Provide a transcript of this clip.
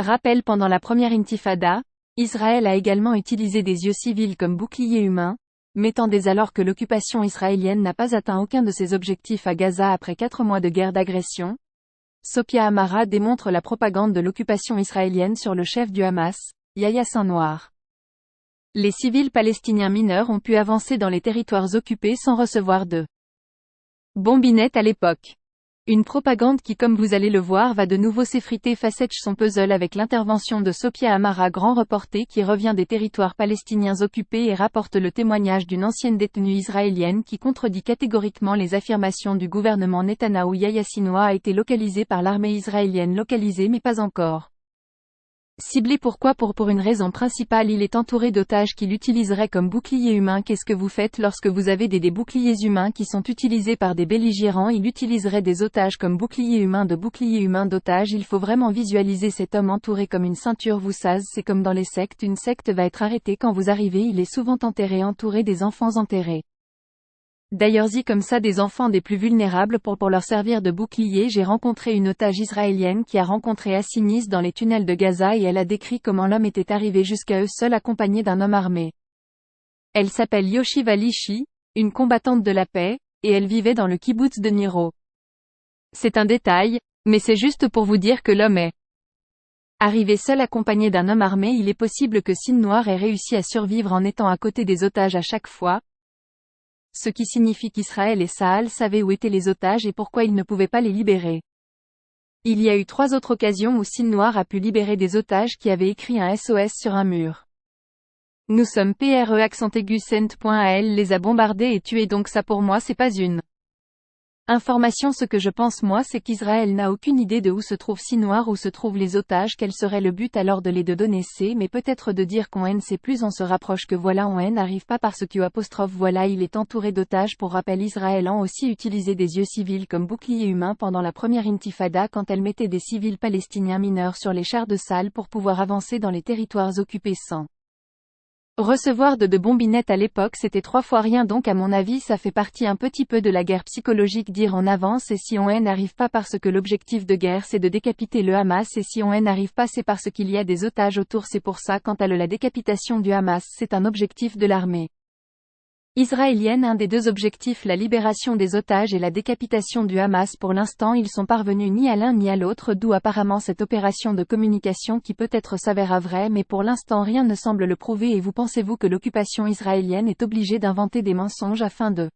Rappel: pendant la première intifada, Israël a également utilisé des yeux civils comme boucliers humains, mettant dès alors que l'occupation israélienne n'a pas atteint aucun de ses objectifs à Gaza après 4 mois de guerre d'agression. Sophia Amara démontre la propagande de l'occupation israélienne sur le chef du Hamas, Yahya Sinwar. Les civils palestiniens mineurs ont pu avancer dans les territoires occupés sans recevoir de bombinette à l'époque. Une propagande qui, comme vous allez le voir, va de nouveau s'effriter. Facetch son puzzle avec l'intervention de Sophia Amara, grand reporter qui revient des territoires palestiniens occupés et rapporte le témoignage d'une ancienne détenue israélienne qui contredit catégoriquement les affirmations du gouvernement Netanyahou. Yahya Sinwar a été localisé par l'armée israélienne, localisé mais pas encore ciblé. Pourquoi? Pour une raison principale: il est entouré d'otages qu'il utiliserait comme bouclier humain. Qu'est-ce que vous faites lorsque vous avez des boucliers humains qui sont utilisés par des belligérants? Il utiliserait des otages comme bouclier humain. De bouclier humain, d'otages. Il faut vraiment visualiser cet homme entouré comme une ceinture. Vous savez, c'est comme dans les sectes. Une secte va être arrêtée quand vous arrivez. Il est souvent enterré, entouré des enfants enterrés. D'ailleurs, comme ça, des enfants des plus vulnérables pour leur servir de bouclier. J'ai rencontré une otage israélienne qui a rencontré Assinis dans les tunnels de Gaza et elle a décrit comment l'homme était arrivé jusqu'à eux seul accompagné d'un homme armé. Elle s'appelle Yoshiva Lishi, une combattante de la paix, et elle vivait dans le kibboutz de Niro. C'est un détail, mais c'est juste pour vous dire que l'homme est arrivé seul accompagné d'un homme armé. Il est possible que Sinwar ait réussi à survivre en étant à côté des otages à chaque fois. Ce qui signifie qu'Israël et Tsahal savaient où étaient les otages et pourquoi ils ne pouvaient pas les libérer. Il y a eu 3 autres occasions où Sinwar a pu libérer des otages qui avaient écrit un SOS sur un mur. Nous sommes PRE_Sent.al les a bombardés et tués, donc ça pour moi c'est pas une information. Ce que je pense moi, c'est qu'Israël n'a aucune idée de où se trouve Sinwar, où se trouvent les otages. Quel serait le but alors de les donner C, mais peut-être de dire qu'on sait plus on se rapproche que voilà on n'arrive pas parce que voilà il est entouré d'otages. Pour rappel, Israël a aussi utilisé des yeux civils comme boucliers humains pendant la première intifada quand elle mettait des civils palestiniens mineurs sur les chars de Tsahal pour pouvoir avancer dans les territoires occupés sans recevoir de bombinettes à l'époque. C'était 3 fois rien, donc à mon avis ça fait partie un petit peu de la guerre psychologique. Dire on avance et si on n'arrive pas parce que l'objectif de guerre c'est de décapiter le Hamas et si on n'arrive pas c'est parce qu'il y a des otages autour. C'est pour ça quant à la décapitation du Hamas c'est un objectif de l'armée israélienne. Un des 2 objectifs, la libération des otages et la décapitation du Hamas. Pour l'instant ils sont parvenus ni à l'un ni à l'autre, d'où apparemment cette opération de communication qui peut-être s'avérera vraie, mais pour l'instant rien ne semble le prouver. Et vous pensez-vous que l'occupation israélienne est obligée d'inventer des mensonges afin de